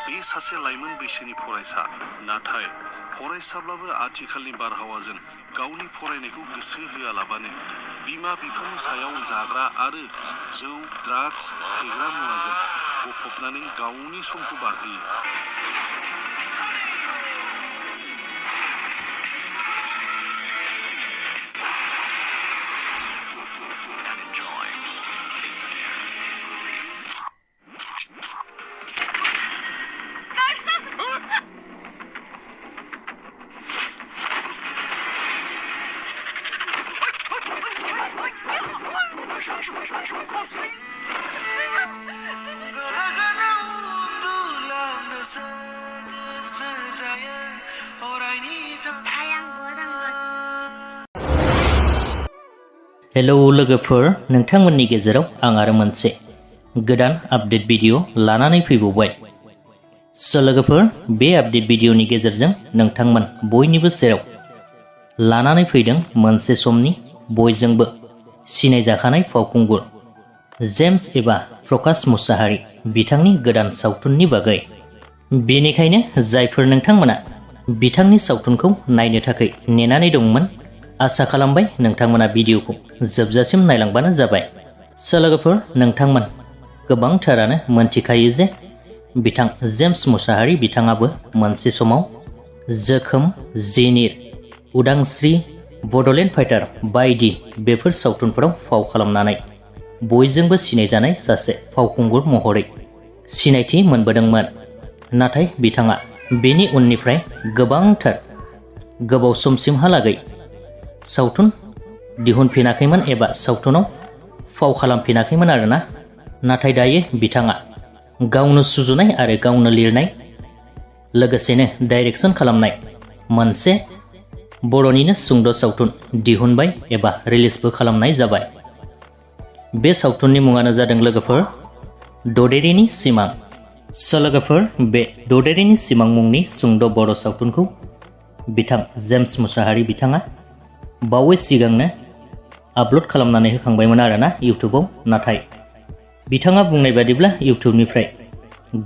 बे सासे लाइमोन बैसोनि फरायसा नाथाय फरायसाब्लाबो आथिखालनि बारहावाजों गावनि फरायनायखौ गोसो होआलाबानो बिमा बिफानि सायाव जाग्रा आरो जौ ड्राग्स फेग्रा मुवाजों गफबनानै गावनि समखौ बारहोयो। हेलो लोगोफोर, नोंथांमोननि गेजेराव आं आरो मोनसे गोदान आपडेट भिडिअ लानानै फैबावबाय। लोगोफोर, बे आपडेट भिडिअनि गेजेरजों नोंथांमोन बयनिबो सेराव लानानै फैदों मोनसे समनि बयजोंबो सिनायजाखानाय फावखुंगुर जेम्स एबा प्रकाश मुसाहारि बिथांनि गोदान सावथुननि बागै। बेनिखायनो जायफोर नोंथांमोना बिथांनि सावथुनखौ नायनो थाखाय नेनानै दंमोन, आसा खालामबाय नोंथांमोना भिडिअखौ जोबजासिम नायलांबानो जाबाय। लोगोफोर, नोंथांमोन गोबांथारानो मोनथिखायो जे बिथां जेम्स मुसाहारि बिथाङाबो मोनसे समाव जोखोम, जिनिर, उदांस्रि, बड'लेण्ड फाइटार बायदि बेफोर सावथुनफोराव फाव खालामनानै बयजोंबो सिनायजानाय सासे फावखुंगुर महरै सिनायथि मोनबोदोंमोन। नाथाय बिथाङा बेनि उननिफ्राय गोबांथार गोबाव समसिमहालागै सावथुन दिहुनफिनाखैमोन एबा सावथुनाव फाव खालामफिनाखैमोन आरोना। नाथाय दायो बिथाङा गावनो सुजुनाय आरो गावनो लिरनाय लोगोसेनो डाइरेक्सन खालामनाय मोनसे बर'निनो सुंद' सावथुन दिहुनबाय एबा रिलिजबो खालामनाय जाबाय। बे सावथुननि मुङानो जादों लोगोफोर ददेरेनि सिमां। लोगोफोर, बे ददेरेनि सिमां मुंनि सुंद' बर' सावथुनखौ बिथां जेम्स मुसाहारि बिथाङा बावै सिगांनो आपल'ड खालामनानै होखांबायमोन आरोना इउटुबाव। नाथाय बिथाङा बुंनाय बादिब्ला इउटुबनिफ्राय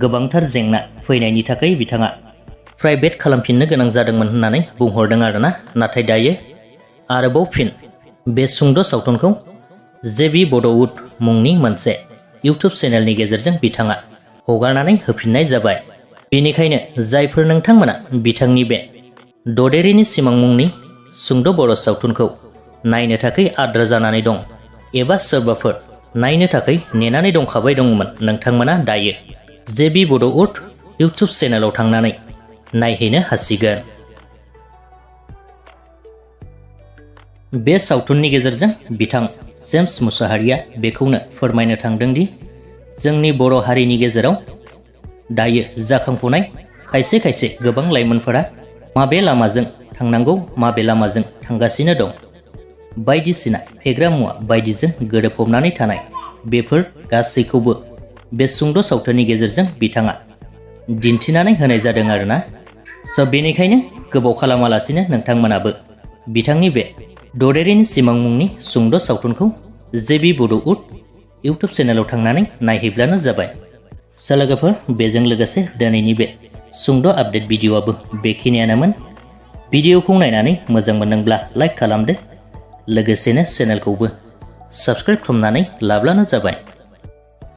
गोबांथार जेंना फैनायनि थाखाय बिथाङा प्राइभेट खालामफिननो गोनां जादोंमोन होननानै बुंहरदों आरोना। नाथाय दायो आरोबाव फिन बे सुंद' सावथुनखौ जेबि बड'उड मुंनि मोनसे इउटुब चेनेलनि गेजेरजों बिथाङा हगारनानै होफिननाय जाबाय। बेनिखायनो जायफोर नोंथांमोना बिथांनि बे ददेरेनि सिमां मुंनि सुंद' बर' सावथुनखौ नायनो थाखाय आद्रा जानानै दं एबा सोरबाफोर नायनो थाखाय नेनानै दंखाबाय दंमोन, नोंथांमोना दायो जेबि बड'उड इउटुब चेनेलाव थांनानै नायहैनो हासिगोन। बे सावथुननि गेजेरजों बिथां जेम्स मुसाहारिया बेखौनो फोरमायनो थांदोंदि जोंनि बर' हारिनि गेजेराव दायो जाखांफुनाय खायसे खायसे गोबां लाइमोनफोरा माबे लामाजों थांनांगौ, माबे लामाजों थांगासिनो दं, बायदिसिना फेग्रा मुवा बायदिजों गोरोबफबनानै थानाय, बेफोर गासैखौबो बे सुंद' सावथुननि गेजेरजों बिथाङा दिन्थिनानै होनाय जादों आरोना। बेनिखायनो गोबाव खालामालासिनो नोंथांमोनाबो बिथांनि बे ददेरेनि सिमां मुंनि सुंद' सावथुनखौ जेबि बड'उड इउटुब चेनेलाव थांनानै नायहैब्लानो जाबाय। लोगोफोर, बेजों लोगोसे दिनैनि बे सुंद' आपडेट भिडिअआबो बेखिनियानोमोन। भिडिअखौ नायनानै मोजां मोनदोंब्ला लाइक खालामदो, लोगोसेनो चेनेलखौबो साबस्क्राइब खालामनानै लाब्लानो जाबाय।